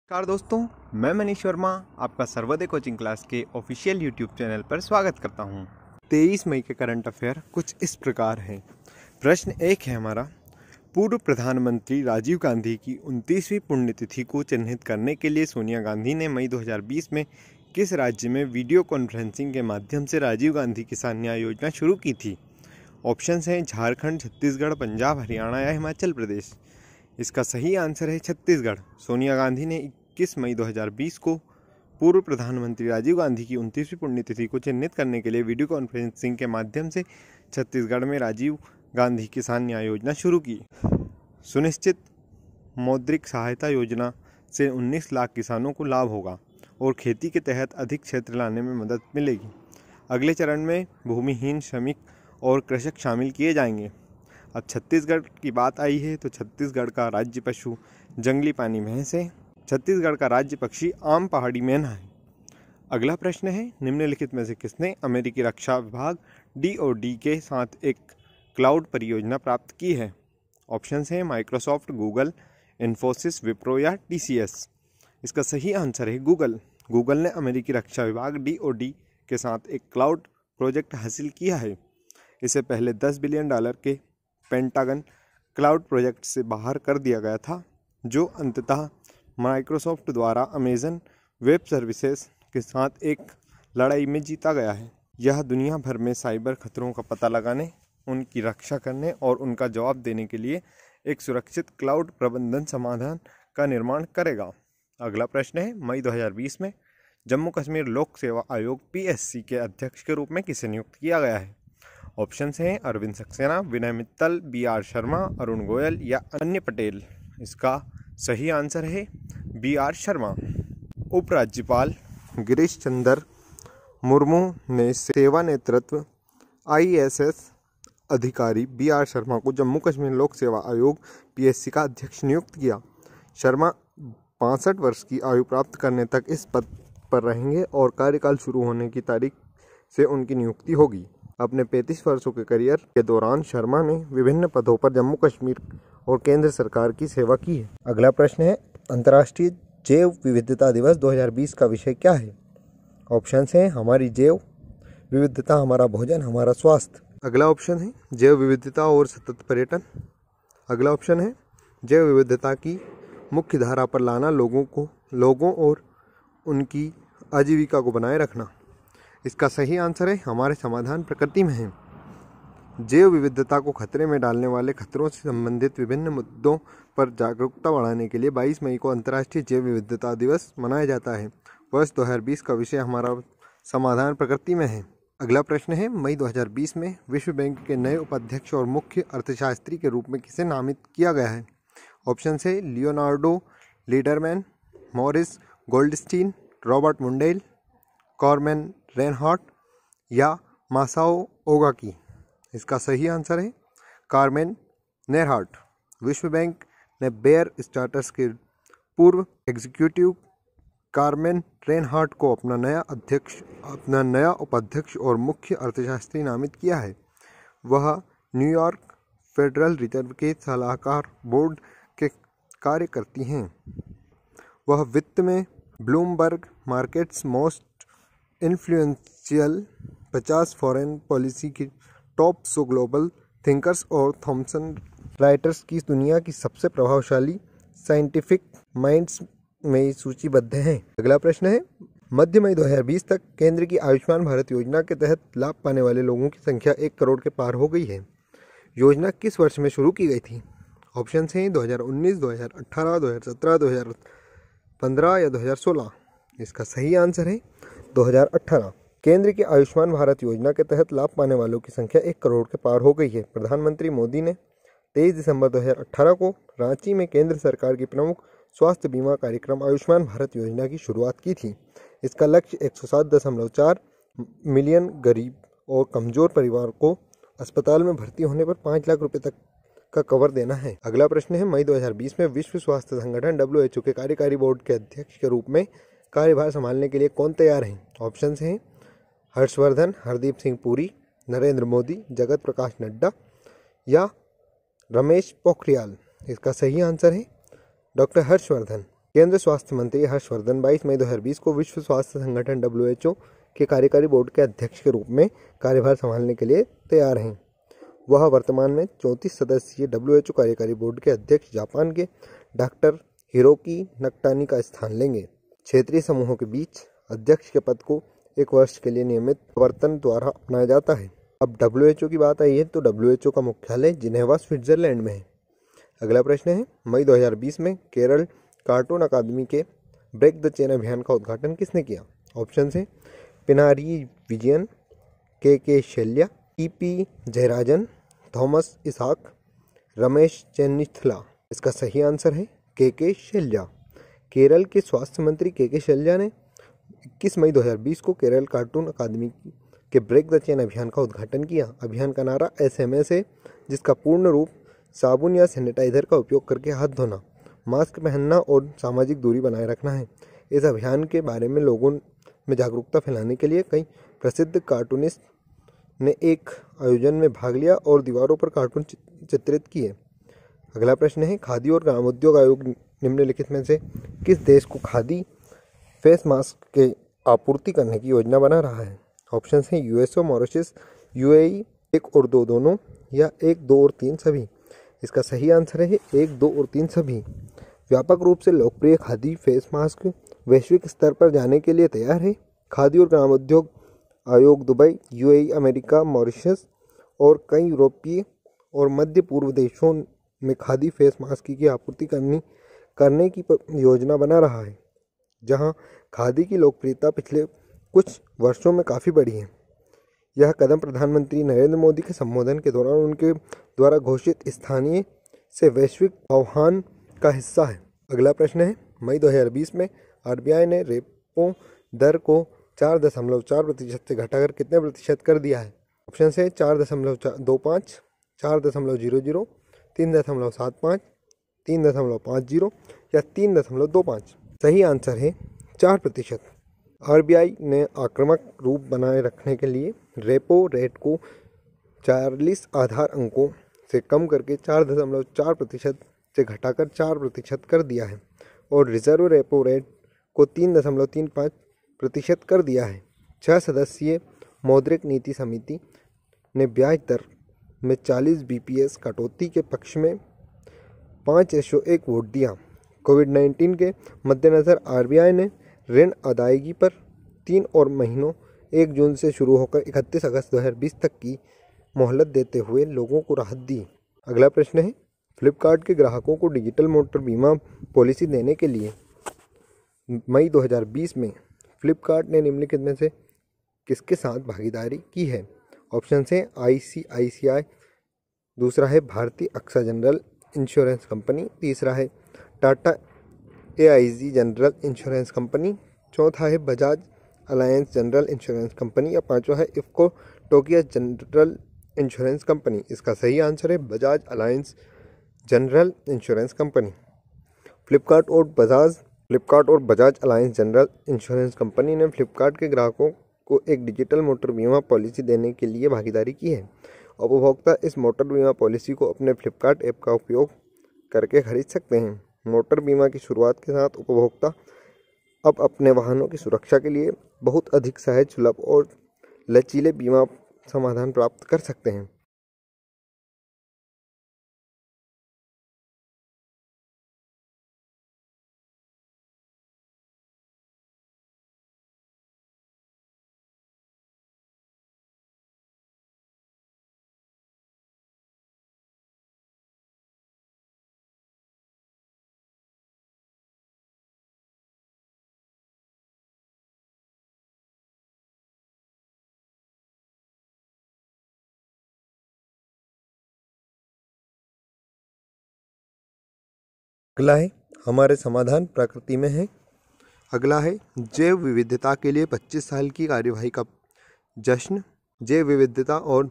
नमस्कार दोस्तों, मैं मनीष वर्मा आपका सर्वोदय कोचिंग क्लास के ऑफिशियल यूट्यूब चैनल पर स्वागत करता हूं। 23 मई के करंट अफेयर कुछ इस प्रकार हैं। प्रश्न 1 है हमारा, पूर्व प्रधानमंत्री राजीव गांधी की 29वीं पुण्यतिथि को चिन्हित करने के लिए सोनिया गांधी ने मई 2020 में किस राज्य में वीडियो कॉन्फ्रेंसिंग के माध्यम से राजीव गांधी किसान न्याय योजना शुरू की थी? ऑप्शंस हैं झारखंड, छत्तीसगढ़, पंजाब, हरियाणा या हिमाचल प्रदेश। इसका सही आंसर है छत्तीसगढ़। सोनिया गांधी ने 21 मई 2020 को पूर्व प्रधानमंत्री राजीव गांधी की 29वीं पुण्यतिथि को चिन्हित करने के लिए वीडियो कॉन्फ्रेंसिंग के माध्यम से छत्तीसगढ़ में राजीव गांधी किसान न्याय योजना शुरू की। सुनिश्चित मौद्रिक सहायता योजना से 19 लाख किसानों को लाभ होगा और खेती के तहत अधिक क्षेत्र लाने में मदद मिलेगी। अगले चरण में भूमिहीन, श्रमिक और कृषक शामिल किए जाएंगे। अब छत्तीसगढ़ की बात आई है तो छत्तीसगढ़ का राज्य पशु जंगली पानी भैंस है। छत्तीसगढ़ का राज्य पक्षी आम पहाड़ी मैना है। अगला प्रश्न है, निम्नलिखित में से किसने अमेरिकी रक्षा विभाग DoD के साथ एक क्लाउड परियोजना प्राप्त की है? ऑप्शंस हैं माइक्रोसॉफ्ट, गूगल, इन्फोसिस, विप्रो या TCS। इसका सही आंसर है गूगल। गूगल ने अमेरिकी रक्षा विभाग DoD के साथ एक क्लाउड प्रोजेक्ट हासिल किया है। इसे पहले $10 बिलियन के पेंटागन क्लाउड प्रोजेक्ट से बाहर कर दिया गया था, जो अंततः माइक्रोसॉफ्ट द्वारा अमेजन वेब सर्विसेज के साथ एक लड़ाई में जीता गया है। यह दुनिया भर में साइबर खतरों का पता लगाने, उनकी रक्षा करने और उनका जवाब देने के लिए एक सुरक्षित क्लाउड प्रबंधन समाधान का निर्माण करेगा। अगला प्रश्न है, मई 2020 में जम्मू कश्मीर लोक सेवा आयोग PSC के अध्यक्ष के रूप में किसे नियुक्त किया गया है? ऑप्शंस हैं अरविंद सक्सेना, विनय मित्तल, BR शर्मा, अरुण गोयल या अन्य पटेल। इसका सही आंसर है BR शर्मा। उपराज्यपाल गिरीश चंद्र मुर्मू ने सेवा नेतृत्व IAS अधिकारी BR शर्मा को जम्मू कश्मीर लोक सेवा आयोग PSC का अध्यक्ष नियुक्त किया। शर्मा 65 वर्ष की आयु प्राप्त करने तक इस पद पर रहेंगे और कार्यकाल शुरू होने की तारीख से उनकी नियुक्ति होगी। अपने 35 वर्षों के करियर के दौरान शर्मा ने विभिन्न पदों पर जम्मू कश्मीर और केंद्र सरकार की सेवा की है। अगला प्रश्न है, अंतर्राष्ट्रीय जैव विविधता दिवस 2020 का विषय क्या है? ऑप्शंस हैं हमारी जैव विविधता, हमारा भोजन, हमारा स्वास्थ्य। अगला ऑप्शन है जैव विविधता और सतत पर्यटन। अगला ऑप्शन है जैव विविधता की मुख्य धारा पर लाना, लोगों और उनकी आजीविका को बनाए रखना। इसका सही आंसर है हमारे समाधान प्रकृति में है। जैव विविधता को खतरे में डालने वाले खतरों से संबंधित विभिन्न मुद्दों पर जागरूकता बढ़ाने के लिए 22 मई को अंतर्राष्ट्रीय जैव विविधता दिवस मनाया जाता है। वर्ष 2020 का विषय हमारा समाधान प्रकृति में है। अगला प्रश्न है, मई 2020 में विश्व बैंक के नए उपाध्यक्ष और मुख्य अर्थशास्त्री के रूप में किसे नामित किया गया है? ऑप्शन है Leonardo Leiderman, Maurice Goldstein, Robert Mundell, Carmen Reinhart या मासाओ ओगाकी। इसका सही आंसर है कार्मेन नेरहार्ट। विश्व बैंक ने बेयर स्टार्टस के पूर्व एग्जीक्यूटिव कार्मेन रेनहार्ट को अपना नया उपाध्यक्ष और मुख्य अर्थशास्त्री नामित किया है। वह न्यूयॉर्क फेडरल रिजर्व के सलाहकार बोर्ड के कार्य करती हैं। वह वित्त में Bloomberg markets most influential 50 foreign policy की टॉप 100 ग्लोबल थिंकर्स और थॉमसन राइटर्स की दुनिया की सबसे प्रभावशाली साइंटिफिक माइंड्स में सूचीबद्ध हैं। अगला प्रश्न है, मध्य मई 2020 तक केंद्र की आयुष्मान भारत योजना के तहत लाभ पाने वाले लोगों की संख्या 1 करोड़ के पार हो गई है। योजना किस वर्ष में शुरू की गई थी? ऑप्शन हैं 2019, 2018, 2017, 2015 या 2016। इसका सही आंसर है 2018। केंद्र की आयुष्मान भारत योजना के तहत लाभ पाने वालों की संख्या 1 करोड़ के पार हो गई है। प्रधानमंत्री मोदी ने 23 दिसंबर 2018 को रांची में केंद्र सरकार की प्रमुख स्वास्थ्य बीमा कार्यक्रम आयुष्मान भारत योजना की शुरुआत की थी। इसका लक्ष्य 107.4 मिलियन गरीब और कमजोर परिवार को अस्पताल में भर्ती होने पर 5 लाख रुपए तक का कवर देना है। अगला प्रश्न है, मई 2020 में विश्व स्वास्थ्य संगठन WHO के कार्यकारी बोर्ड के अध्यक्ष के रूप में कार्यभार संभालने के लिए कौन तैयार हैं? ऑप्शंस हैं हर्षवर्धन, हरदीप सिंह पुरी, नरेंद्र मोदी, जगत प्रकाश नड्डा या रमेश पोखरियाल। इसका सही आंसर है डॉक्टर हर्षवर्धन। केंद्रीय स्वास्थ्य मंत्री हर्षवर्धन 22 मई 2020 को विश्व स्वास्थ्य संगठन WHO के कार्यकारी बोर्ड के अध्यक्ष के रूप में कार्यभार संभालने के लिए तैयार हैं। वह वर्तमान में 34 सदस्यीय WHO कार्यकारी बोर्ड के अध्यक्ष जापान के डॉक्टर हिरोकी नकटानी का स्थान लेंगे। क्षेत्रीय समूहों के बीच अध्यक्ष के पद को 1 वर्ष के लिए नियमित प्रवर्तन द्वारा अपनाया जाता है। अब WHO की बात आई है तो WHO का मुख्यालय जिनेवा स्विट्जरलैंड में है। अगला प्रश्न है, मई 2020 में केरल कार्टून अकादमी के ब्रेक द चेन अभियान का उद्घाटन किसने किया? ऑप्शन है पिनारी विजयन, के शैल्या, टीपी जयराजन, थॉमस इसाक, रमेश चेन्निथला। इसका सही आंसर है के शैल्या। केरल के स्वास्थ्य मंत्री के शैल्या ने 21 मई 2020 को केरल कार्टून अकादमी के ब्रेक द चेन अभियान का उद्घाटन किया। अभियान का नारा SMS है, जिसका पूर्ण रूप साबुन या सैनिटाइजर का उपयोग करके हाथ धोना, मास्क पहनना और सामाजिक दूरी बनाए रखना है। इस अभियान के बारे में लोगों में जागरूकता फैलाने के लिए कई प्रसिद्ध कार्टूनिस्ट ने एक आयोजन में भाग लिया और दीवारों पर कार्टून चित्रित किए। अगला प्रश्न है, खादी और ग्रामोद्योग आयोग निम्नलिखित में से किस देश को खादी फेस मास्क के आपूर्ति करने की योजना बना रहा है? ऑप्शन है USA, मॉरिशस, UAE, 1 और 2 दोनों, या 1, 2 और 3 सभी। इसका सही आंसर है 1, 2 और 3 सभी। व्यापक रूप से लोकप्रिय खादी फेस मास्क वैश्विक स्तर पर जाने के लिए तैयार है। खादी और ग्रामोद्योग आयोग दुबई, UAE, अमेरिका, मॉरिशस और कई यूरोपीय और मध्य पूर्व देशों में खादी फेस मास्क की आपूर्ति करने की योजना बना रहा है, जहां खादी की लोकप्रियता पिछले कुछ वर्षों में काफ़ी बढ़ी है। यह कदम प्रधानमंत्री नरेंद्र मोदी के संबोधन के दौरान उनके द्वारा घोषित स्थानीय से वैश्विक आह्वान का हिस्सा है। अगला प्रश्न है, मई 2020 में RBI ने रेपो दर को 4.4% से घटाकर कितने प्रतिशत कर दिया है? ऑप्शन है 4.25, 4.00, 3.75, 3.50 या 3.25। सही आंसर है 4%। RBI ने आक्रामक रूप बनाए रखने के लिए रेपो रेट को 40 आधार अंकों से कम करके 4.4% से घटाकर 4% कर दिया है और रिजर्व रेपो रेट को 3.35% कर दिया है। 6 सदस्यीय मौद्रिक नीति समिति ने ब्याज दर में 40 BPS कटौती के पक्ष में 5:1 वोट दिया। कोविड-19 के मद्देनज़र RBI ने ऋण अदायगी पर 3 और महीनों 1 जून से शुरू होकर 31 अगस्त 2020 तक की मोहलत देते हुए लोगों को राहत दी। अगला प्रश्न है, फ्लिपकार्ट के ग्राहकों को डिजिटल मोटर बीमा पॉलिसी देने के लिए मई 2020 में फ्लिपकार्ट ने निम्नलिखित में से किसके साथ भागीदारी की है? ऑप्शन है ICICI, दूसरा है भारतीय AXA जनरल इंश्योरेंस कंपनी, तीसरा है Tata AIG general insurance company, चौथा है Bajaj Allianz general insurance company, या पांचवा है IFFCO Tokio general insurance company. इसका सही आंसर है Bajaj Allianz general insurance company. Flipkart और Bajaj Allianz general insurance company ने फ्लिपकार्ट के ग्राहकों को एक डिजिटल मोटर बीमा पॉलिसी देने के लिए भागीदारी की है। उपभोक्ता इस मोटर बीमा पॉलिसी को अपने फ्लिपकार्ट ऐप का उपयोग करके खरीद सकते हैं। मोटर बीमा की शुरुआत के साथ उपभोक्ता अब अपने वाहनों की सुरक्षा के लिए बहुत अधिक सहज, सुलभ और लचीले बीमा समाधान प्राप्त कर सकते हैं। अगला है, हमारे समाधान प्रकृति में है। अगला है, जैव विविधता के लिए 25 साल की कार्यवाही का जश्न। जैव विविधता और